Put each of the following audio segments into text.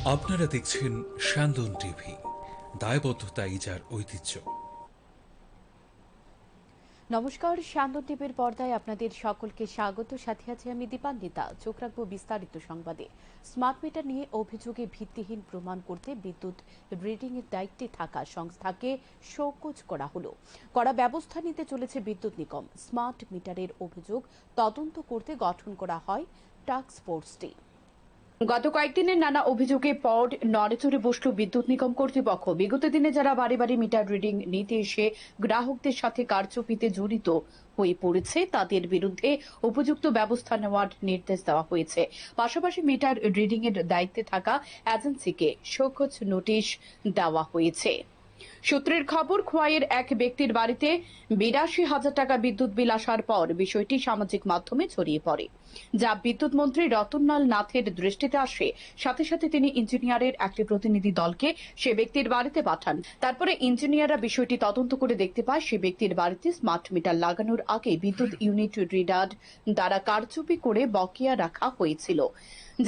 আপনারা দেখছেন শান্দন টিভি, দায়বদ্ধতাই যার ঐতিহ্য। নমস্কার, শান্দন টিভির পর্দায় আপনাদের সকলকে স্বাগত। সাথে আছে আমি দীপান্বিতা। চোখ রাখবো বিস্তারিত সংবাদে। স্মার্ট মিটার নিয়ে অভিযোগে ভিত্তিহীন প্রমাণ করতে বিদ্যুৎ রিডিং এর দায়িত্বে থাকা সংস্থাকে শোকজ করা হলো। কড়া ব্যবস্থা নিতে চলেছে বিদ্যুৎ নিগম। স্মার্ট মিটারের অভিযোগ তদন্ত করতে গঠন করা হয় টাস্ক ফোর্স টিম। গত কয়েকদিনের নানা অভিযোগে পর নড়েচড়ে বসল বিদ্যুৎ নিগম কর্তৃপক্ষ। বিগত দিনে যারা বাড়ি বাড়ি মিটার রিডিং নিতে এসে গ্রাহকদের সাথে কারচুপিতে জড়িত হয়ে পড়েছে তাদের বিরুদ্ধে উপযুক্ত ব্যবস্থা নেওয়ার নির্দেশ দেওয়া হয়েছে। পাশাপাশি মিটার রিডিং এর দায়িত্বে থাকা এজেন্সিকে শোকজ নোটিশ দেওয়া হয়েছে। সূত্রের খবর, খোয়াইয়ের এক ব্যক্তির বাড়িতে ৮২,০০০ টাকা বিদ্যুৎ বিল আসার পর বিষয়টি সামাজিক মাধ্যমে ছড়িয়ে পড়ে, যা বিদ্যুৎ মন্ত্রী রতনলাল নাথের দৃষ্টিতে আসে। সাথে সাথে তিনি ইঞ্জিনিয়ারের একটি প্রতিনিধি দলকে সে ব্যক্তির বাড়িতে পাঠান। তারপরে ইঞ্জিনিয়াররা বিষয়টি তদন্ত করে দেখতে পায় সে ব্যক্তির বাড়িতে স্মার্ট মিটার লাগানোর আগে বিদ্যুৎ ইউনিট রিডার দ্বারা কারচুপি করে বকেয়া রাখা হয়েছিল,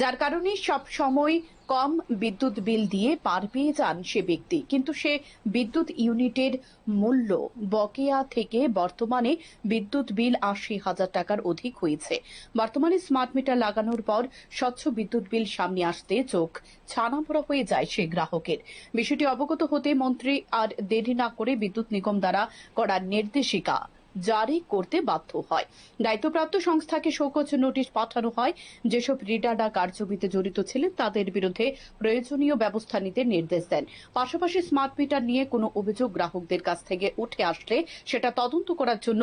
যার কারণে সব সময় কম বিদ্যুৎ বিল দিয়ে পার পেয়ে যান সে ব্যক্তি। কিন্তু সে বিদ্যুৎ ইউনিটের মূল্য বকেয়া থেকে বর্তমানে বিদ্যুৎ বিল ৮০,০০০ টাকার অধিক হয়েছে। বর্তমানে স্মার্ট মিটার লাগানোর পর স্বচ্ছ বিদ্যুৎ বিল সামনে আসতে চোখ ছানাপোড়া হয়ে যায় সে গ্রাহকের। বিষয়টি অবগত হতে মন্ত্রী আর দেরি না করে বিদ্যুৎ নিগম দ্বারা করা নির্দেশিকা জারি করতে বাধ্য হয়। দায়িত্বপ্রাপ্ত সংস্থাকে শোকজ নোটিশ পাঠানো হয়। যেসব রিডাররা কারচুপিতে জড়িত ছিলেন তাদের বিরুদ্ধে প্রয়োজনীয় ব্যবস্থা নিতে নির্দেশ দেন। পাশাপাশি স্মার্ট মিটার নিয়ে কোনো অভিযোগ গ্রাহকদের কাছ থেকে উঠে আসলে সেটা তদন্ত করার জন্য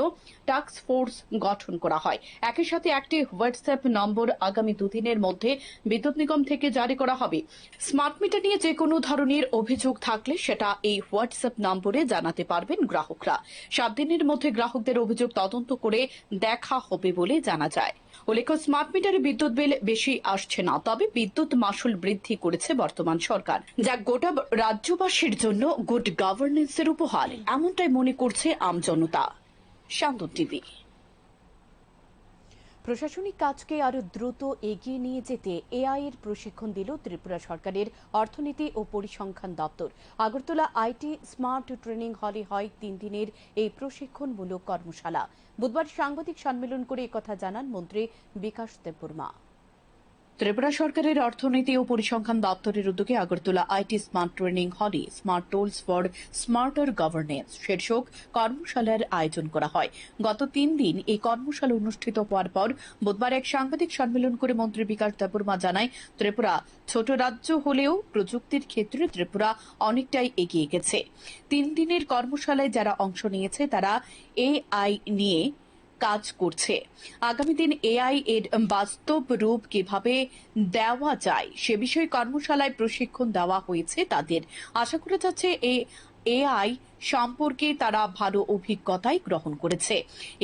টাস্ক ফোর্স গঠন করা হয়। একই সাথে একটি হোয়াটসঅ্যাপ নম্বর আগামী দুদিনের মধ্যে বিদ্যুৎ নিগম থেকে জারি করা হবে। স্মার্ট মিটার নিয়ে যে কোনো ধরনের অভিযোগ থাকলে সেটা এই হোয়াটসঅ্যাপ নম্বরে জানাতে পারবেন গ্রাহকরা। 7 দিনের মধ্যে গ্রাহকদের অভিযোগ তদন্ত করে দেখা হবে বলে জানা যায়। উল্লেখ্য, স্মার্ট মিটারে বিদ্যুৎ বিল বেশি আসছে না, তবে বিদ্যুৎ মাশুল বৃদ্ধি করেছে বর্তমান সরকার, যা গোটা রাজ্যবাসীর জন্য গুড গভর্নেন্সের উপহার, এমনটাই মনে করছে আমজনতা। শান্তন টিভি। প্রশাসনিক কাজকে আরো দ্রুত এগিয়ে নিয়ে যেতে এআই এর প্রশিক্ষণ দিল ত্রিপুরা সরকারের অর্থনীতি ও পরিসংখ্যান দপ্তর। আগরতলা আইটি স্মার্ট ট্রেনিং হলে হয় 3 দিনের এই প্রশিক্ষণমূলক কর্মশালা। বুধবার সাংবাদিক সম্মেলন করে একথা জানান মন্ত্রী বিকাশ দেববর্মা। ত্রিপুরা সরকারের অর্থনীতি ও পরিসংখ্যান দপ্তরের উদ্যোগে আগরতলা আইটি স্মার্ট ট্রেনিং হলে smart tools for smarter governance শীর্ষক কর্মশালার আয়োজন করা হয়। গত 3 দিন এই কর্মশালা অনুষ্ঠিত হওয়ার পর বুধবার এক সাংবাদিক সম্মেলন করে মন্ত্রী বিকাশ দেববর্মা জানায়, ত্রিপুরা ছোট রাজ্য হলেও প্রযুক্তির ক্ষেত্রে ত্রিপুরা অনেকটাই এগিয়ে গেছে। 3 দিনের কর্মশালায় যারা অংশ নিয়েছে তারা এআই নিয়ে কাজ করছে। আগামী দিন এআই এর বাস্তব রূপ কিভাবে দেওয়া যায় সে বিষয়ে কর্মশালায় প্রশিক্ষণ দেওয়া হয়েছে তাদের। আশা করা যাচ্ছে এআই সম্পর্কে তারা ভালো অভিজ্ঞতাই গ্রহণ করেছে।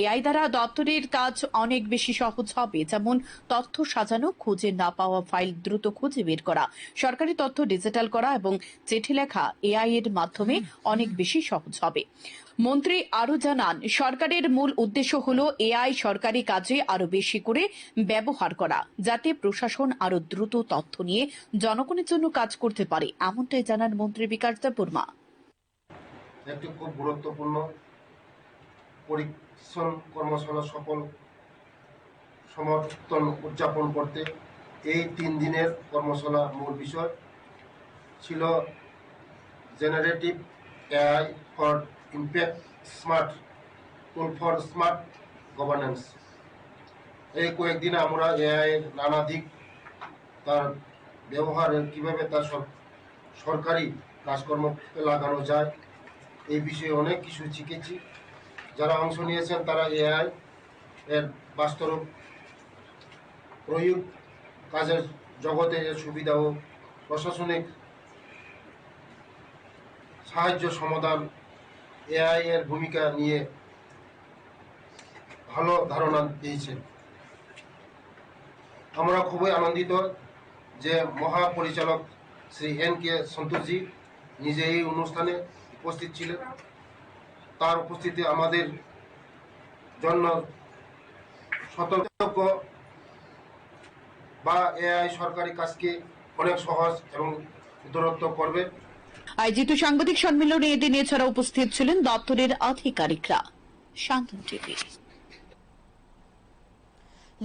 এআই দ্বারা দপ্তরের কাজ অনেক বেশি সহজ হবে, যেমন তথ্য সাজানো, খুঁজে না পাওয়া ফাইল দ্রুত খুঁজে বের করা, সরকারি তথ্য ডিজিটাল করা এবং চিঠি লেখা এআই এর মাধ্যমে অনেক বেশি সহজ হবে। মন্ত্রী আরও জানান, সরকারের মূল উদ্দেশ্য হল এআই সরকারি কাজে আরো বেশি করে ব্যবহার করা, যাতে প্রশাসন আরো দ্রুত তথ্য নিয়ে জনগণের জন্য কাজ করতে পারে, এমনটাই জানান মন্ত্রী বিকাশ দেববর্মা। একটি খুব গুরুত্বপূর্ণ পরিশ্রম কর্মশালা সফল সমাবর্তন উদযাপন করতে এই 3 দিনের কর্মশালা মূল বিষয় ছিল generative AI for impact smart tool for smart governance. এই কয়েকদিনে আমরা এআই এর নানা দিক, তার ব্যবহারের কিভাবে তার সরকারি কাজকর্ম লাগানো যায় এই বিষয়ে অনেক কিছু শিখেছি। যারা অংশ নিয়েছেন তারা এআই এর বাস্তব প্রয়োগ, কাজের জগতে এর সুবিধা ও প্রশাসনিক সাহায্য সমাধান, এআই এর ভূমিকা নিয়ে ভালো ধারণা দিয়েছেন। আমরা খুবই আনন্দিত যে মহাপরিচালক শ্রী এন.কে. সন্তোষজি নিজে এই অনুষ্ঠানে উপস্থিত ছিলেন। তার উপস্থিতি আমাদের জন্য সতর্ক বা এআই সরকারি কাজকে অনেক সহজ এবং দূরত্ব করবে। আয়োজিত সাংবাদিক সম্মেলনে এদিন এছাড়া উপস্থিত ছিলেন দপ্তরের আধিকারিকরা। শান্তন টিভি।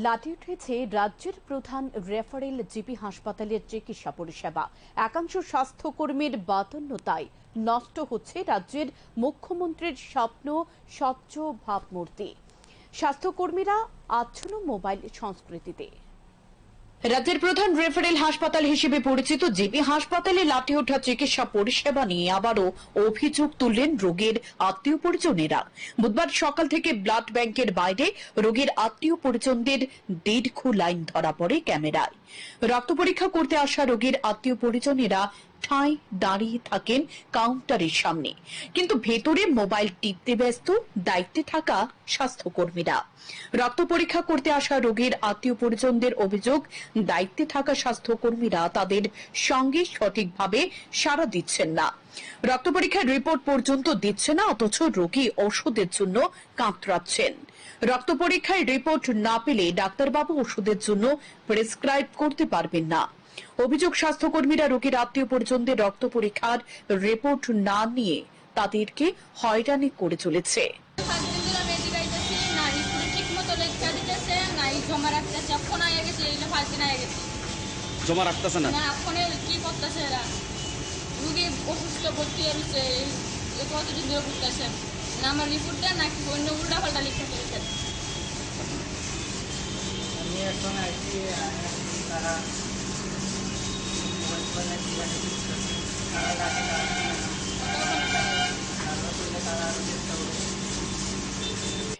লাঠি উঠেছে রাজ্যের প্রধান রেফারেল জিবি হাসপাতালের চিকিৎসা পরিষেবা। একাংশ স্বাস্থ্যকর্মীর বাতান্যতায় নষ্ট হচ্ছে রাজ্যের মুখ্যমন্ত্রীর স্বপ্ন স্বচ্ছ ভাবমূর্তি। স্বাস্থ্যকর্মীরা আচ্ছন্ন মোবাইল সংস্কৃতিতে। রাজ্যের প্রধান রেফারেল হাসপাতাল হিসেবে পরিচিত জিবি হাসপাতালে লাঠি ওঠা চিকিৎসা পরিষেবা নিয়ে আবারও অভিযোগ তুললেন রোগীর আত্মীয় পরিজনেরা। বুধবার সকাল থেকে ব্লাড ব্যাংকের বাইরে রোগীর আত্মীয় পরিজনদের দীর্ঘ লাইন ধরা পড়ে ক্যামেরায়। রক্ত পরীক্ষা করতে আসা রোগীর আত্মীয় পরিজনেরা ঠাঁই দাঁড়িয়ে থাকেন কাউন্টারের সামনে, কিন্তু ভেতরে মোবাইল টিপতে ব্যস্ত দায়িত্বে থাকা স্বাস্থ্যকর্মীরা। রক্ত পরীক্ষা করতে আসা রোগীর আত্মীয় পরিজনদের অভিযোগ, দায়িত্বে থাকা স্বাস্থ্যকর্মীরা তাদের সঙ্গে সঠিকভাবে সাড়া দিচ্ছেন না। রক্ত পরীক্ষার রিপোর্ট পর্যন্ত দিচ্ছে না, অথচ রোগী ওষুধের জন্য কাতরাচ্ছেন। রক্ত পরীক্ষায় রিপোর্ট না পেলে ডাক্তারবাবু ওষুধের জন্য প্রেসক্রাইব করতে পারবেন না। অভিযোগ, স্বাস্থ্যকর্মীরা রোগীর আত্মীয় পরিজনদের রক্ত পরীক্ষার রিপোর্ট না নিয়ে তাদেরকে হয়রানি করে চলেছে। জমা রাখতেছে না, কি করতেছে এরা? রুগী অসুস্থ ভর্তি হয়েছে, কতদিন ধরে করতেছে না, আমার রিপোর্ট দেন নাকি অন্য উল্টা পাল্টা লিখতে চলেছে। আমি এখন আইসি তারা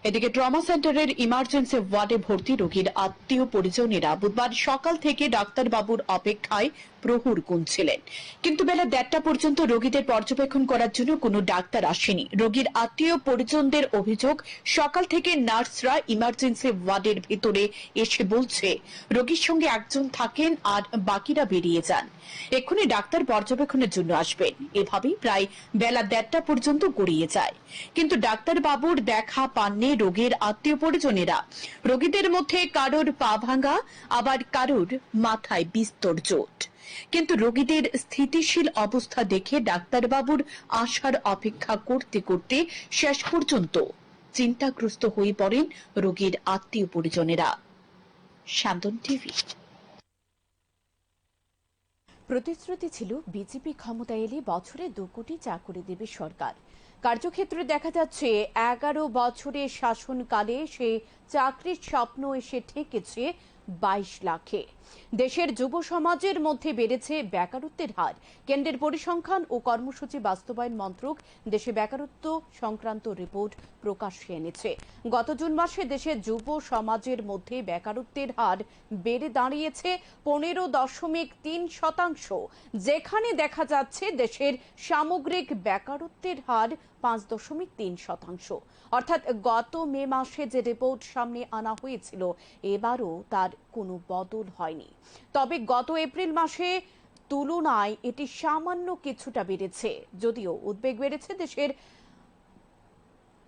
এদিকে ট্রমা সেন্টারের ইমার্জেন্সি ওয়ার্ডে ভর্তি রোগীর আত্মীয় পরিজনেরা বুধবার সকাল থেকে ডাক্তারবাবুর অপেক্ষায় প্রহর গুনছিলেন, কিন্তু বেলা 1:30টা পর্যন্ত রোগীদের পর্যবেক্ষণ করার জন্য কোনো ডাক্তার আসেনি। রোগীর আত্মীয় পরিজনদের অভিযোগ, সকাল থেকে নার্সরা ইমার্জেন্সি ওয়ার্ডের ভেতরে এসে বলছে রোগীর সঙ্গে একজন থাকেন আর বাকিরা বেরিয়ে যান, এক্ষুনি ডাক্তার পর্যবেক্ষণের জন্য আসবেন। এভাবেই প্রায় বেলা 1:30টা পর্যন্ত গড়িয়ে যায়, কিন্তু ডাক্তারবাবুর দেখা পাননি রোগীর আত্মীয় পরিজনেরা। রোগীদের মধ্যে কারোর পা ভাঙা, আবার কারোর মাথায় বিস্তর চোট, কিন্তু রোগীদের স্থিতিশীল অবস্থা দেখে ডাক্তারবাবুর আসার অপেক্ষা করতে করতে শেষ পর্যন্ত চিন্তাগ্রস্ত হয়ে পড়েন রোগীর আত্মীয় পরিজনেরা। শান্তন টিভি। প্রতিশ্রুতি ছিল বিজেপি ক্ষমতায় এলে বছরে 2 কোটি চাকরি দেবে সরকার। কার্যক্ষেত্রে দেখা যাচ্ছে 11 বছরের শাসনকালে সে চাকরির স্বপ্ন এসে ঠেকেছে 22 লাখে। দেশের যুব সমাজের মধ্যে বেড়েছে বেকারত্বের হার। কেন্দ্রের পরিসংখ্যান ও কর্মসূচি বাস্তবায়ন মন্ত্রক দেশে বেকারত্ব সংক্রান্ত রিপোর্ট প্রকাশ্যে এনেছে। গত জুন মাসে দেশের যুব সমাজের মধ্যে বেকারত্বের হার বেড়ে দাঁড়িয়েছে 15.3%, যেখানে দেখা যাচ্ছে দেশের সামগ্রিক বেকারত্বের হার 5.3%। অর্থাৎ গত মে মাসে যে রিপোর্ট সামনে আনা হয়েছিল, এবারও তার কোনো বদল হয়নি। তবে গত এপ্রিল মাসে তুলনায় এটি সামান্য কিছুটা বেড়েছে, যদিও উদ্বেগ বেড়েছে দেশের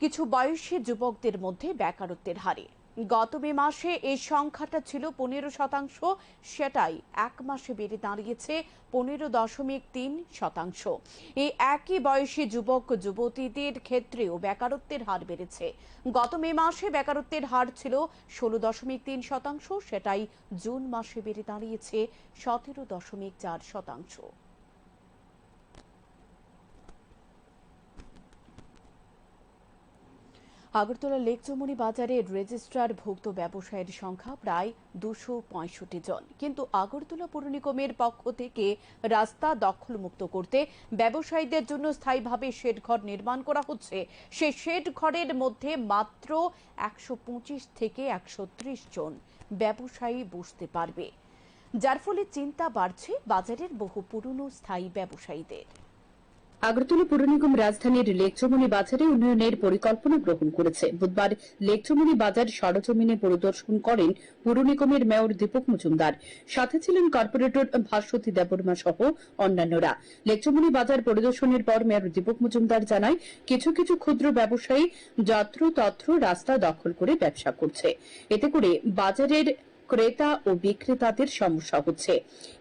কিছু বয়সী যুবকদের মধ্যে বেকারত্বের হারে। গত মে মাসে এই সংখ্যাটা ছিল 15%, সেটাই এক মাসে বেড়ে দাঁড়িয়েছে 15.3%। এই একই বয়সী যুবক যুবতীদের ক্ষেত্রেও বেকারত্বের হার বেড়েছে। গত মে মাসে বেকারত্বের হার ছিল 16.3%, সেটাই জুন মাসে বেড়ে দাঁড়িয়েছে 17.4%। আগরতলা লেকচমনি বাজারে রেজিস্ট্রারভুক্ত ব্যবসায়ীর সংখ্যা প্রায় 265 জন, কিন্তু আগরতলা পৌর নিগমের পক্ষ থেকে রাস্তা দখলমুক্ত করতে ব্যবসায়ীদের জন্য স্থায়ীভাবে শেড ঘর নির্মাণ করা হচ্ছে। সেই শেড ঘরের মধ্যে মাত্র 125 থেকে 130 জন ব্যবসায়ী বসতে পারবে, যার ফলে চিন্তা বাড়ছে বাজারের বহু পুরনো স্থায়ী ব্যবসায়ীদের। আগরতলা পৌর নিগম রাজধানীর লেকচমনি বাজারে উন্নয়নের পরিকল্পনা গ্রহণ করেছে। বুধবার লেকচমনি বাজার সরজমিনে পরিদর্শন করেন পৌর নিগমের মেয়র দীপক মজুমদার, সাথে ছিলেন কর্পোরেটর ভাস্বতী দেববর্মা সহ অন্যান্যরা। লেকচমনি বাজার পরিদর্শনের পর মেয়র দীপক মজুমদার জানায়, কিছু কিছু ক্ষুদ্র ব্যবসায়ী যত্রতত্র রাস্তা দখল করে ব্যবসা করছে, এতে করে বাজারের ক্রেতা ও বিক্রেতাদের সমস্যা হচ্ছে।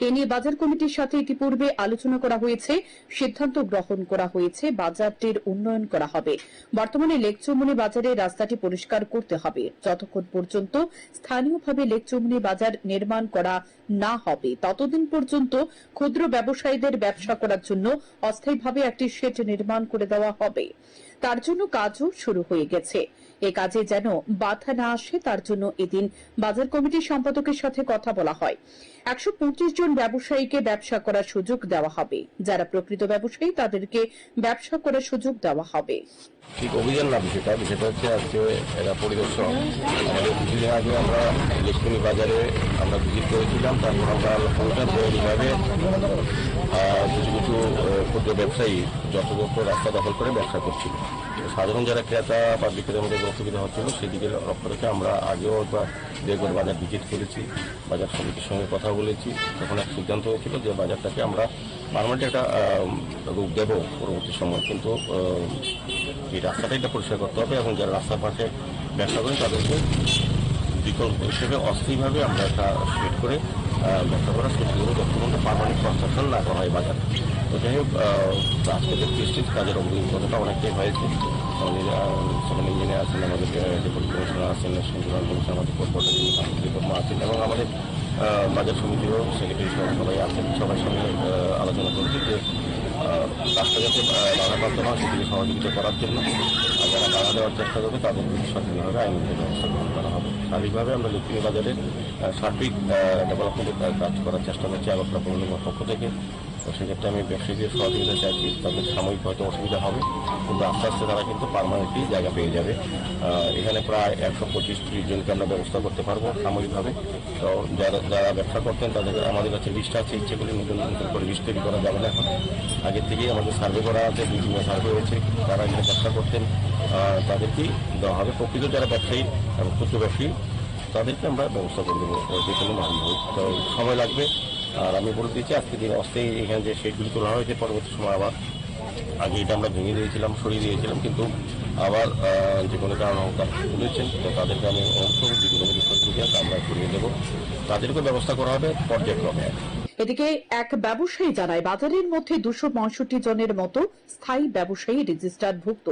এ নিয়ে বাজার কমিটির সাথে ইতিপূর্বে আলোচনা করা হয়েছে, সিদ্ধান্ত গ্রহণ করা হয়েছে বাজারটির উন্নয়ন করা হবে। বর্তমানে লেকচৌমুনি বাজারে রাস্তাটি পরিষ্কার করতে হবে। যতক্ষণ পর্যন্ত স্থানীয়ভাবে লেকচৌমুনি বাজার নির্মাণ করা না হবে ততদিন পর্যন্ত ক্ষুদ্র ব্যবসায়ীদের ব্যবসা করার জন্য অস্থায়ীভাবে একটি শেড নির্মাণ করে দেওয়া হবে। তার জন্য কাজও শুরু হয়ে গেছে। এ কাজে যেন বাধা না আসে তার জন্য এদিন বাজার কমিটির সম্পাদকের সাথে কথা বলা হয়। 125 জন ব্যবসায়ীকে ব্যবসা করার সুযোগ দেওয়া হবে। যারা প্রকৃত ব্যবসায়ী তাদেরকে ব্যবসা করার সুযোগ দেওয়া হবে। ঠিক অভিযান না, বিষয়টা হচ্ছে আজকে এরা পরিদর্শন। আমাদের কিছুদিন আগে আমরা লেকচৌমুনি বাজারে আমরা ভিজিট করেছিলাম। তারপর আমরা লক্ষ্য করলাম যে এইভাবে কিছু কিছু ক্ষুদ্র ব্যবসায়ী যথাযথ রাস্তা দখল করে ব্যবসা করছিল। সাধারণ যারা ক্রেতা বা বিক্রেতার মধ্যে অসুবিধা হচ্ছিল সেদিকে লক্ষ্য রেখে আমরা আগেও একবার দেখবার বাজার ভিজিট করেছি, বাজার সমিতির সঙ্গে কথা বলেছি। তখন এক সিদ্ধান্ত হয়েছিল যে বাজারটাকে আমরা পার্মানেন্ট একটা রূপ দেব পরবর্তী সময়, কিন্তু এই রাস্তাটা এটা পরিষ্কার করতে হবে এবং যারা রাস্তার পাশে ব্যবসা করেন তাদেরকে বিকল্প হিসেবে অস্থায়ীভাবে আমরা একটা সেট করে ব্যবসা করার সুযোগ দেবো যতক্ষণ পার্মানেন্ট কনস্ট্রাকশন না করা হয় বাজার। তো যাই হোক, আজকে দেখতে কাজের অগ্রগতিটা অনেকটাই হয়েছে। আমাদের সেখানে ইঞ্জিনিয়ার আছেন, আমাদের ডেপুটি কমিশনার আছেন, সেন্ট্রাল কমিশনার, আমাদের কর্পোরেটর আছেন এবং আমাদের বাজার সমিতিরও সেক্রেটারি সবাই আছেন। সবার সঙ্গে আলোচনা করছি যে রাস্তা যাতে বাধাপ্রাপ্ত হয় সেদিকে সহযোগিতা করার জন্য যারা বাধা দেওয়ার চেষ্টা করবে তাদের প্রতি সচেতনভাবে আইনগত ব্যবস্থা গ্রহণ করা হবে। স্বাভাবিকভাবে আমরা লেকচৌমুনি বাজারের সার্বিক ডেভেলপমেন্টের কাজ করার চেষ্টা করছি আগরতলা পৌর নিগমের পক্ষ থেকে। তো সেক্ষেত্রে আমি ব্যবসায়ীদের সহযোগিতা চাইছি। তাদের সাময়িক হয়তো অসুবিধা হবে, কিন্তু আস্তে আস্তে তারা কিন্তু পার্মানেন্টলি জায়গা পেয়ে যাবে। এখানে প্রায় 125-30 জনকে আমরা ব্যবস্থা করতে পারবো সাময়িকভাবে। তো যারা ব্যবসা করতেন তাদের আমাদের কাছে লিস্ট আছে, ইচ্ছে করে নতুন নতুন করে লিস্ট তৈরি করা যাবে না। এখন আগের থেকেই আমাদের সার্ভে করা আছে, 2-3 সার্ভে হয়েছে। তারা এখানে ব্যবসা করতেন তাদেরকেই দেওয়া হবে। প্রকৃত যারা ব্যবসায়ী এবং ক্ষুদ্র ব্যবসায়ী তাদেরকে আমরা ব্যবস্থা করে দেবো যে কোনো ভাবে। তো সময় লাগবে। আর আমি বলে দিয়েছি আজকে দিন অস্থায়ী এখানে যে শেডগুলি তোলা হয়েছে, পরবর্তী সময় আবার আগে এটা আমরা ভেঙে দিয়েছিলাম, সরিয়ে দিয়েছিলাম, কিন্তু আবার যে কোনো কারণ তারা তুলেছেন। তো তাদেরকে আমি অবশ্যই যেগুলো আমরা সরিয়ে দেবো, তাদেরকে ব্যবস্থা করা হবে পর্যায়ক্রমে। এদিকে এক ব্যবসায়ী জানায় বাজারের মধ্যে 265 জনের মতো স্থায়ী ব্যবসায়ী রেজিস্টারভুক্ত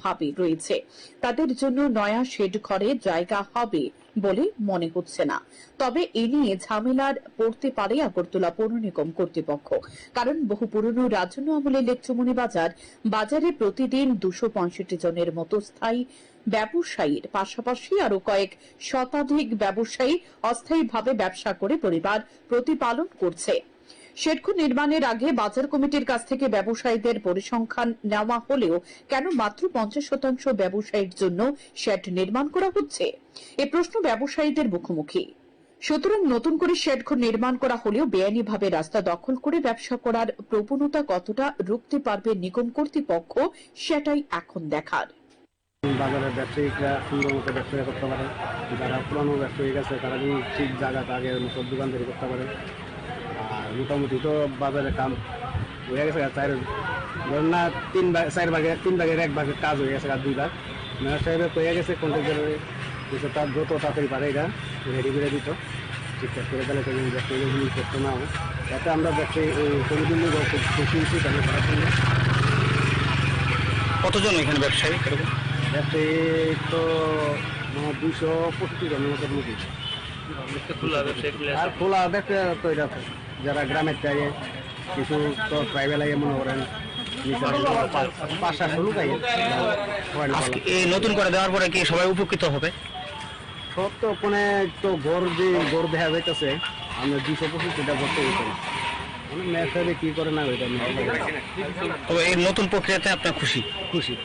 ভাবে রয়েছে। তাদের জন্য নয়া শেড ঘরে জায়গা হবে বলে মনে হচ্ছে না। তবে এ নিয়ে ঝামেলার পড়তে পারে আগরতলা পৌর নিগম কর্তৃপক্ষ। কারণ বহু পুরনো রাজন্য আমলে লেকচৌমুনি বাজারে প্রতিদিন 265 জনের মতো স্থায়ী ব্যবসায়ীর পাশাপাশি আরো কয়েক শতাধিক ব্যবসায়ী অস্থায়ীভাবে ব্যবসা করে পরিবার প্রতিপালন করছে। শেডঘর নির্মাণের আগে বাজার কমিটির কাছ থেকে ব্যবসায়ীদের পরিসংখ্যান নেওয়া হলেও কেন মাত্র 50% ব্যবসায়ীর জন্য শেড নির্মাণ করা হচ্ছে? এ প্রশ্ন ব্যবসায়ীদের মুখোমুখি। সুতরাং নতুন করে শেডঘর নির্মাণ করা হলেও বেআইনিভাবে রাস্তা দখল করে ব্যবসা করার প্রবণতা কতটা রুখতে পারবে নিগম কর্তৃপক্ষ, সেটাই এখন দেখার। বাজারের ব্যবসায়িকরা সুন্দর মতো ব্যবসা করতে পারে, যারা পুরানো ব্যবসায়িক আছে তারা যদি ঠিক জায়গাটা আগে মতো দোকানদারি করতে পারে। আর মোটামুটি তো বাজারে কাম হয়ে গেছে, ধরুন না 3 ভাগের 1 ভাগের কাজ হয়ে গেছে, আর 2 ভাগ মেয়র সাহেবের হয়ে গেছে। কন্ট্রাক্টরের তার যত তাড়াতাড়ি পারে এটা রেডি করে দিত, ঠিকঠাক করে তাহলে ব্যবসায়ীগুলি করতে না হয়। যাতে আমরা ব্যবসায়ী কমিটির লোক খুব খুশি হচ্ছি তাহলে করার জন্য। কতজন এখানে ব্যবসায়ী? ব্যবসায়ী তো 225 জনের মতো মুখী। আর খোলা ব্যবসা তো এটা যারা গ্রামের চাই কিছু তো ট্রাইবেল আইয়ে মনে করেন 5-7 লোক আইয়ে এই নতুন করে দেওয়ার পরে কি সবাই উপকৃত হবে? সব তো কোনে তো গড় দেখা যাইতেছে আমরা 225 এটা করতে পারি। মানে মেয়ে কি করে না ওইটা তবে এই নতুন প্রক্রিয়াতে আপনার খুশি? খুশি।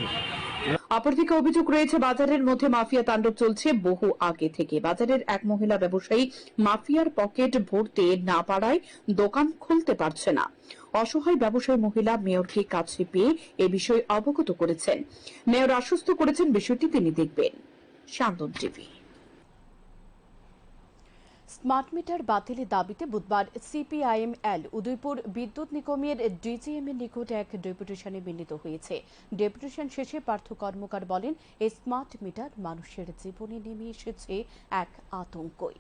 অপরদিকে অভিযোগ রয়েছে বাজারের মধ্যে মাফিয়া তাণ্ডব চলছে বহু আগে থেকে। বাজারের এক মহিলা ব্যবসায়ী মাফিয়ার পকেট ভরতে না পারায় দোকান খুলতে পারছে না। অসহায় ব্যবসায়ী মহিলা মেয়রকে কাছে পেয়ে এ বিষয়ে অবগত করেছেন। মেয়র আশ্বস্ত করেছেন বিষয়টি তিনি দেখবেন। শান্তন টিভি। স্মার্ট মিটার বাতিলের দাবিতে বুধবার সিপিআইএম-এল উদয়পুর বিদ্যুৎ নিগমের ডিজিএম এর নিকট এক ডেপুটেশনে মিলিত হয়েছে। ডেপুটেশন শেষে পার্থ কর্মকার বলেন, এই স্মার্ট মিটার মানুষের জীবনে নেমে এসেছে এক আতঙ্কই।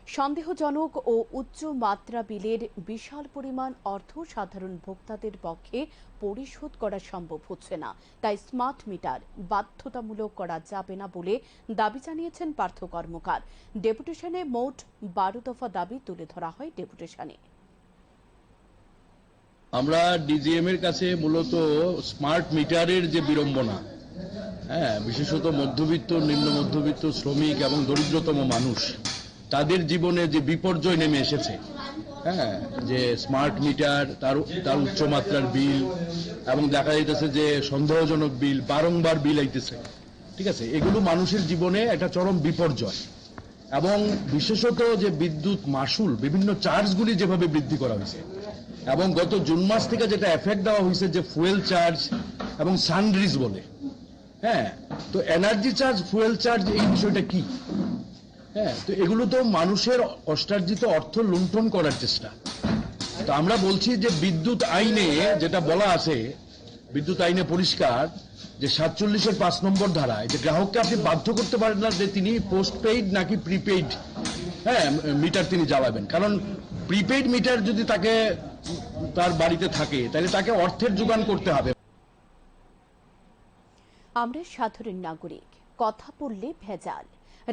সন্দেহজনক ও উচ্চ মাত্রা বিলের বিশাল পরিমাণ অর্থ সাধারণ ভোক্তাদের পক্ষে পরিশোধ করা সম্ভব হচ্ছে না, তাই স্মার্ট মিটার বাধ্যতামূলক করা যাবে না বলে দাবি জানিয়েছেন পার্থ কর্মকার। ডেপুটেশনে মোট 12 দফা দাবি তুলে ধরা হয় ডেপুটেশনে। আমরা ডিজিএম এর কাছে মূলত স্মার্ট মিটারের যে বিড়ম্বনা, বিশেষত মধ্যবিত্ত, নিম্ন মধ্যবিত্ত, শ্রমিক এবং দরিদ্রতম মানুষ, তাদের জীবনে যে বিপর্যয় নেমে এসেছে, যে স্মার্ট মিটার, তার উচ্চমাত্রার বিল, এবং দেখা যাইতেছে যে সন্দেহজনক বিল, বারংবার বিল আইতেছে, ঠিক আছে, এগুলো মানুষের জীবনে একটা চরম বিপর্যয়। এবং বিশেষত যে বিদ্যুৎ মাশুল, বিভিন্ন চার্জগুলি যেভাবে বৃদ্ধি করা হয়েছে, এবং গত জুন মাস থেকে যেটা এফেক্ট দেওয়া হয়েছে যে ফুয়েল চার্জ এবং সানরিজ বলে, তো এনার্জি চার্জ, ফুয়েল চার্জ, এই বিষয়টা কি? তো এগুলো তো মানুষের কষ্টার্জিত অর্থ লুণ্ঠন করার চেষ্টা। তো আমরা বলছি যে বিদ্যুৎ আইনে যেটা বলা আছে, বিদ্যুৎ আইনে পরিষ্কার যে 47-এর 5 নম্বর ধারায় যে গ্রাহককে আপনি বাধ্য করতে পারেন না যে তিনি পোস্টপেইড নাকি প্রিপেইড মিটার তিনি জ্বালাবেন। কারণ প্রিপেইড মিটার যদি তাকে তার বাড়িতে থাকে, তাহলে তাকে অর্থের যোগান করতে হবে। আমরা সাধারণ নাগরিক, কথা বললে ভেজাল।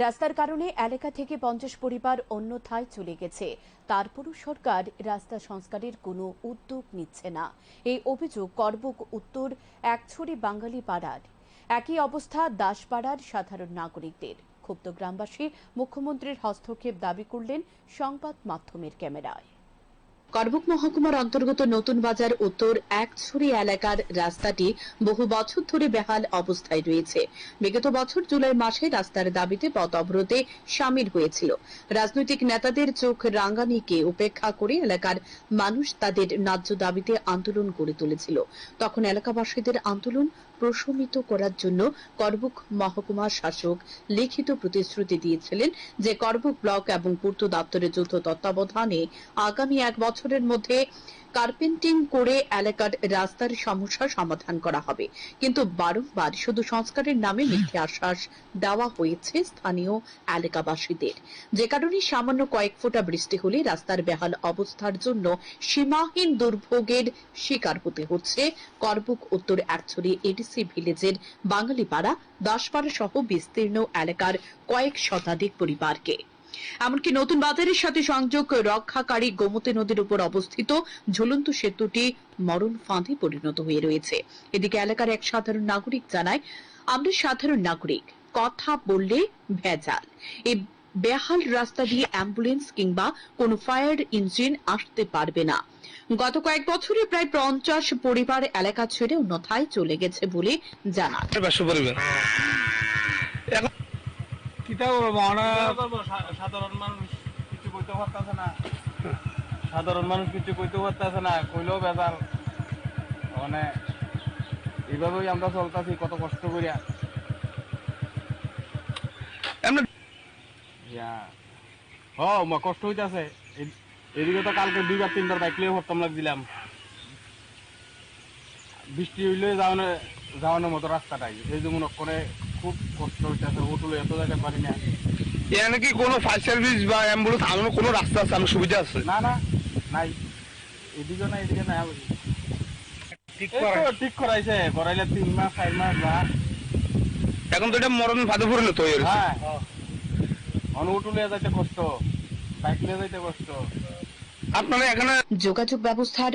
রাস্তার কারণে এলাকা থেকে 50 পরিবার অন্যথায় চলে গেছে, তারপরও সরকার রাস্তা সংস্কারের কোনো উদ্যোগ নিচ্ছে না। এই অভিযোগ করবুক উত্তর একছড়ি বাঙালি পাড়ার। একই অবস্থা দাসপাড়ার সাধারণ নাগরিকদের। ক্ষুব্ধ গ্রামবাসী মুখ্যমন্ত্রীর হস্তক্ষেপ দাবি করলেন সংবাদ মাধ্যমের ক্যামেরায়। করবুক মহকুমার অন্তর্গত নতুন বাজার উত্তর একছড়ি এলাকার রাস্তাটি বহু বছর ধরে বেহাল অবস্থায় রয়েছে। বিগত বছর জুলাই মাসে রাস্তার দাবিতে পথ অবরোধে সামিল হয়েছিল। রাজনৈতিক নেতাদের চোখ রাঙানিকে উপেক্ষা করে এলাকার মানুষ তাদের ন্যায্য দাবিতে আন্দোলন গড়ে তুলেছিল। তখন এলাকাবাসীদের আন্দোলন প্রশমিত করার জন্য করবুক মহকুমা শাসক লিখিত প্রতিশ্রুতি দিয়েছিলেন যে করবুক ব্লক এবং পূর্ত দপ্তরের যৌথ তত্ত্বাবধানে আগামী 1 বছরের মধ্যে কার্পেন্টিং করে এলাকার রাস্তার সমস্যা সমাধান করা হবে। কিন্তু বারংবার শুধু সংস্কারের নামে মিথ্যে আশ্বাস দেওয়া হয়েছে স্থানীয় এলাকাবাসীদের, যে কারণে সামান্য কয়েক ফোঁটা বৃষ্টি হলে রাস্তার বেহাল অবস্থার জন্য সীমাহীন দুর্ভোগের শিকার হতে হচ্ছে করবুক উত্তর একছড়ি এডিসি ভিলেজের বাঙালিপাড়া, দাসপাড়া সহ বিস্তীর্ণ এলাকার কয়েক শতাধিক পরিবারকে। এমনকি নতুন বাজারের সাথে সংযোগ রক্ষাকারী গোমতী নদীর উপর অবস্থিত ঝুলন্ত সেতুটি মরণ ফাঁদে পরিণত হয়ে রয়েছে। এদিকে এলাকার এক সাধারণ নাগরিক জানায়, আমরা সাধারণ নাগরিক, কথা বললে ভেজাল। এই বেহাল রাস্তা দিয়ে অ্যাম্বুলেন্স কিংবা কোনো ফায়ার ইঞ্জিন আসতে পারবে না। গত কয়েক বছরে প্রায় 50 পরিবার এলাকা ছেড়ে অন্যথায় চলে গেছে বলে জানায়। সাধারণ মানুষ কিছু কইতে পারতেছে না, কইলেও বেজাল। মানে এইভাবেই আমরা চলতেছি কত কষ্ট করিয়া। কষ্ট হইতেছে। এদিকে তো কালকে 2-3বার বাইক লিয়ে হরতাম লাগছিলাম। বৃষ্টি হইলে যাওয়ানোর মতো রাস্তাটাই, এই যে মনে করে খুব কষ্ট হইতেছে। হোটেলে এত জায়গায় পারি না। এখানে কি কোনো ফায়ার সার্ভিস বা অ্যাম্বুলেন্স আনানোর কোনো রাস্তা আছে, আমার সুবিধা আছে? না নাই, এদিকে না এদিকে নাই। ঠিক করাইছে, করাইলে 3 মাস 4 মাস বা এখন তো এটা মরণ ফাঁদে পড়লো তো। হ্যাঁ, হোটেলে যাইতে কষ্ট, বাইক নিয়ে যাইতে কষ্ট। আপনারা এখানে যোগাযোগ ব্যবস্থার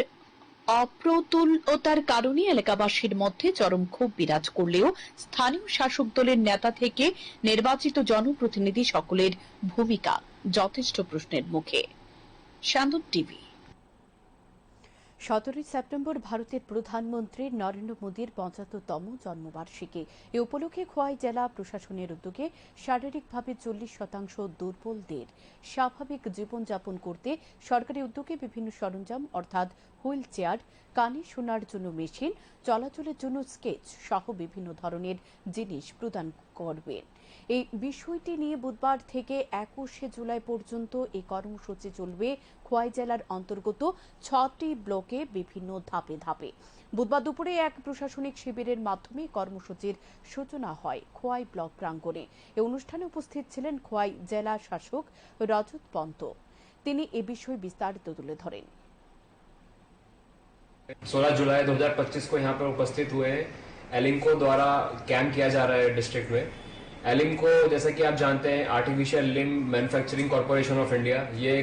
অপ্রতুলতার কারণে এলাকাবাসীর মধ্যে চরম ক্ষোভ বিরাজ করলেও স্থানীয় শাসক দলের নেতা থেকে নির্বাচিত জনপ্রতিনিধি সকলের ভূমিকা যথেষ্ট প্রশ্নের মুখে। শান্তন টিভি। 17 সেপ্টেম্বর ভারতের প্রধানমন্ত্রী নরেন্দ্র মোদীর 75তম জন্মবার্ষিকী। এ উপলক্ষে খোয়াই জেলা প্রশাসনের উদ্যোগে শারীরিকভাবে 40% দুর্বলদের স্বাভাবিক জীবনযাপন করতে সরকারি উদ্যোগে বিভিন্ন সরঞ্জাম অর্থাৎ হুইল চেয়ার, কানে শোনার জন্য মেশিন, চলাচলের জন্য স্কেচ সহ বিভিন্ন ধরনের জিনিস প্রদান করবেন। এই বিষয়টি নিয়ে বুধবার থেকে 21শে জুলাই পর্যন্ত এই কর্মসূচি চলবে খোয়াই জেলার অন্তর্গত 6টি ব্লকে বিভিন্ন ধাপে ধাপে। বুধবার দুপুরে এক প্রশাসনিক শিবিরের মাধ্যমে কর্মসূচির সূচনা হয় খোয়াই ব্লক প্রাঙ্গণে। এই অনুষ্ঠানে উপস্থিত ছিলেন খোয়াই জেলা শাসক রজত পন্ত। তিনি এ বিষয়ে বিস্তারিত তুলে ধরেন। 16 जुलाई 2025 को यहाँ पर उपस्थित हुए हैं। एलिम्को द्वारा कैंप किया जा रहा है डिस्ट्रिक्ट में। एलिम्को जैसा कि आप जानते हैं artificial limb manufacturing corporation of India, ये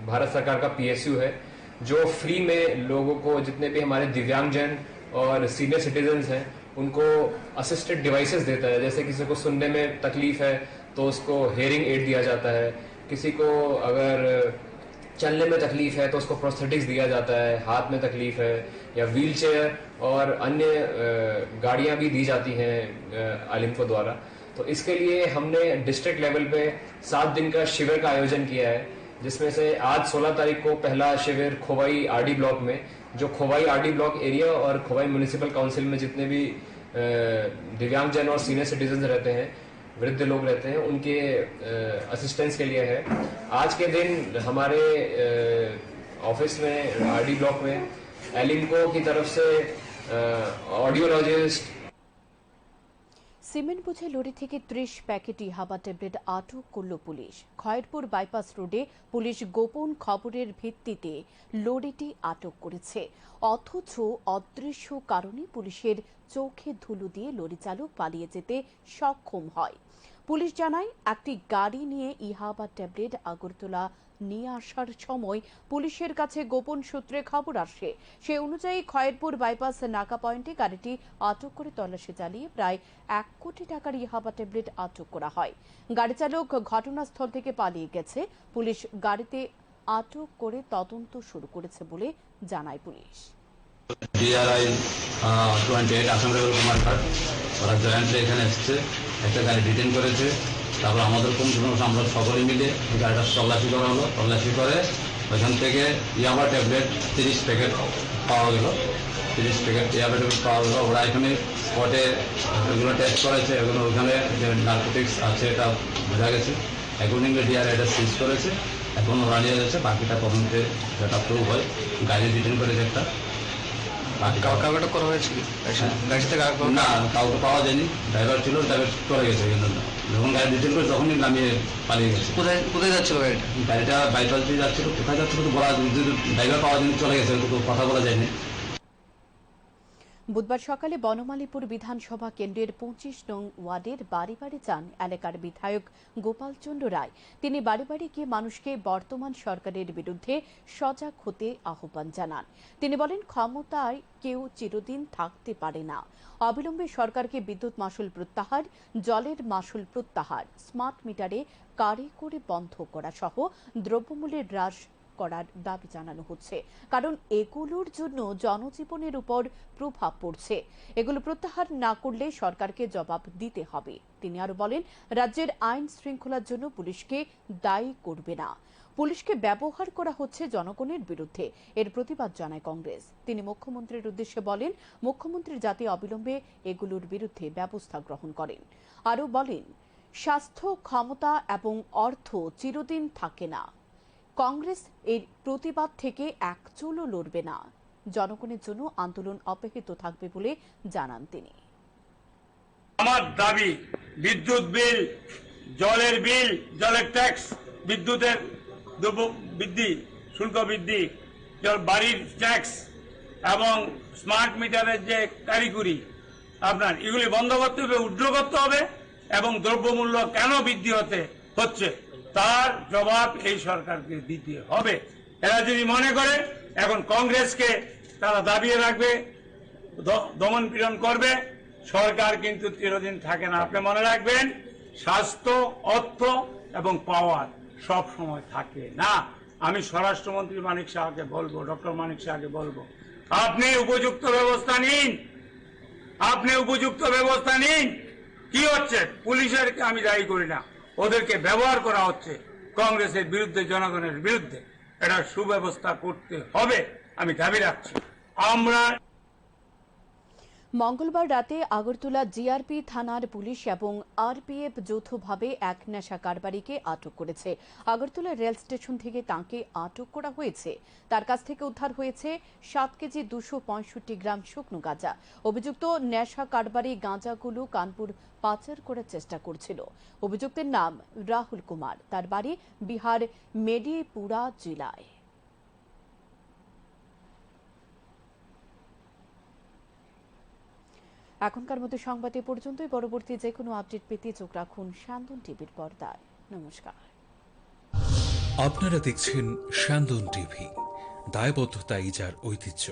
भारत सरकार का PSU है जो फ्री में लोगों को, जितने भी हमारे दिव्यांगजन और सीनियर सिटीजन्स हैं, उनको असिस्टेड डिवाइसेस देता है। जैसे किसी को सुनने में तकलीफ है तो उसको हेयरिंग एड दिया जाता है, किसी को अगर चलने में तकलीफ है तो उसको प्रोस्थेटिक्स दिया जाता है, हाथ में तकलीफ है या व्हील चेयर और अन्य गाड़ियां भी दी जाती हैं एलिम्को द्वारा। तो इसके लिए हमने डिस्ट्रिक्ट लेवल पे 7 दिन का शिविर का आयोजन किया है, जिसमें से आज 16 तारीख को पहला शिविर खोवाई RD ब्लॉक में, जो खोवाई RD ब्लॉक एरिया और खोवाई म्यूनिसिपल काउंसिल में जितने भी दिव्यांगजन और सीनियर सिटीजन रहते हैं, वृद्ध लोग रहते हैं, उनके असिस्टेंस के लिए है। आज के दिन हमारे ऑफिस में RD ब्लॉक में एलिम्को की तरफ से ऑडियोलॉजिस्ट সিমেন্ট বোঝাই লরি থেকে 30 প্যাকেট ইয়াবা ট্যাবলেট আটক করল পুলিশ। খয়েরপুর বাইপাস রোডে পুলিশ গোপন খবরের ভিত্তিতে লরিটি আটক করেছে, অথচ অদৃশ্য কারণে পুলিশের চোখে ধুলো দিয়ে লরি চালক পালিয়ে যেতে সক্ষম হয়। পুলিশ জানায় একটি গাড়ি নিয়ে ইয়াবা ট্যাবলেট আগরতলা নিয়ে আসার সময় পুলিশের কাছে গোপন সূত্রে খবর আসে। সে অনুযায়ী খয়েরপুর বাইপাস নাকা পয়েন্টে গাড়িটি আটক করে তল্লাশি চালিয়ে প্রায় 1 কোটি টাকার ইয়াবা ট্যাবলেট আটক করা হয়। গাড়ি চালক ঘটনাস্থল থেকে পালিয়ে গেছে। পুলিশ গাড়িতে আটক করে তদন্ত শুরু করেছে বলে জানায় police. DRI 28 Assam rebel Kumar ঘাট ওরা জয়েন্টলি এখানে এসছে, একটা গাড়ি ডিটেন করেছে। তারপর আমাদের কোন আমরা সকলে মিলে গাড়িটা তল্লাশি করা হলো। তল্লাশি করে ওইখান থেকে ইয়াবা ট্যাবলেট 30 প্যাকেট পাওয়া গেল। 30 প্যাকেট ইয়াবা ট্যাবলেট পাওয়া গেল। ওরা এখানে স্পটে এগুলো টেস্ট করেছে, এগুলো ওখানে যে নার্কোটিক্স আছে এটা বোঝা গেছে। অ্যাকর্ডিংলি DRI এটা সিজ করেছে, এখন ওরা নিয়ে যাচ্ছে। বাকিটা তদন্তে যেটা প্রুভ হয়, গাড়ি ডিটেন করেছে একটা। কাউকে করা হয়েছে না, কাউকে পাওয়া যায়নি। ড্রাইভার ছিল, ড্রাইভার চলে গেছে। যখন গাড়ি ডিটেল করে তখনই নামিয়ে পালিয়ে গেছে। কোথায় যাচ্ছিল গাড়িটা? বাইপাস দিয়ে যাচ্ছিল। কোথায় যাচ্ছিল তো বলা, ড্রাইভার পাওয়া যায়নি, চলে গেছে, কথা বলা যায়নি। বুধবার সকালে বনমালীপুর বিধানসভা কেন্দ্রের 25 নং ওয়ার্ডের বাড়ি বাড়ি যান এলাকার বিধায়ক গোপাল চন্দ্র রায়। তিনি বাড়ি বাড়ি গিয়ে মানুষকে বর্তমান সরকারের বিরুদ্ধে সজাগ হতে আহ্বান জানান। তিনি বলেন, ক্ষমতায় কেউ চিরদিন থাকতে পারে না। অবিলম্বে সরকারকে বিদ্যুৎ মাশুল প্রত্যাহার, জলের মাশুল প্রত্যাহার, স্মার্ট মিটারে কারিগরি বন্ধ করা সহ দ্রব্যমূল্যের হ্রাস করার দাবি জানানো হচ্ছে, কারণ এগুলোর জন্য জনজীবনের উপর প্রভাব পড়ছে। এগুলো প্রত্যাহার না করলে সরকারকে জবাব দিতে হবে। তিনি আরো বলেন, রাজ্যের আইন শৃঙ্খলার জন্য পুলিশকে দায়ী করবে না। পুলিশকে ব্যবহার করা হচ্ছে জনগণের বিরুদ্ধে, এর প্রতিবাদ জানায় কংগ্রেস। তিনি মুখ্যমন্ত্রীর উদ্দেশ্যে বলেন, মুখ্যমন্ত্রী যাতে অবিলম্বে এগুলোর বিরুদ্ধে ব্যবস্থা গ্রহণ করেন। আরো বলেন, স্বাস্থ্য, ক্ষমতা এবং অর্থ চিরদিন থাকে না। কংগ্রেস এর প্রতিবাদ থেকে এক চুলও লড়বে না। জনগণের জন্য আন্দোলন অব্যাহত থাকবে বলে জানান তিনি। আমার দাবি, বিদ্যুৎ বিল, জলের বিল, জলের ট্যাক্স, বিদ্যুতের বৃদ্ধি, শুল্ক বৃদ্ধি, বাড়ির ট্যাক্স এবং স্মার্ট মিটারের যে কারিগরি আপনার এগুলি বন্ধ করতে হবে, উড্র করতে হবে এবং দ্রব্যমূল্য কেন বৃদ্ধি হচ্ছে তার জবাব এই সরকারকে দিতে হবে। এরা যদি মনে করে এখন কংগ্রেসকে তারা দাবিয়ে রাখবে, দমন পীড়ন করবে, সরকার কিন্তু চিরদিন থাকে না। আপনি মনে রাখবেন, স্বাস্থ্য, অর্থ এবং পাওয়ার সব সময় থাকে না। আমি স্বরাষ্ট্রমন্ত্রী মানিক শাহকে বলবো, ডক্টর মানিক শাহকে বলবো, আপনি উপযুক্ত ব্যবস্থা নিন, আপনি উপযুক্ত ব্যবস্থা নিন। কি হচ্ছে? পুলিশের আমি দায়ী করি না, ওদেরকে ব্যবহার করা হচ্ছে কংগ্রেসের বিরুদ্ধে, জনগণের বিরুদ্ধে। এটা সুব্যবস্থা করতে হবে, আমি দাবি রাখছি। আমরা মঙ্গলবার রাতে আগরতলা জিআরপি থানার পুলিশ এবং আরপিএফ যৌথভাবে এক নেশা কারবারিকে আটক করেছে। আগরতলা রেল স্টেশন থেকে তাঁকে আটক করা হয়েছে। তার কাছ থেকে উদ্ধার হয়েছে 7 কেজি 265 গ্রাম শুকনো গাঁজা। অভিযুক্ত নেশা কারবারি গাঁজাগুলো কানপুর পাচার করার চেষ্টা করছিল। অভিযুক্তের নাম রাহুল কুমার। তার বাড়ি বিহার মেডিপুরা জেলায়। এখনকার মতো সংবাদ এ পর্যন্তই। পরবর্তী যে কোনো আপডেট পেতে চোখ রাখুন শান্তন টিভির পর্দায়। নমস্কার। আপনারা দেখছেন শান্তন টিভি, দায়বদ্ধতা ইজার ঐতিহ্য।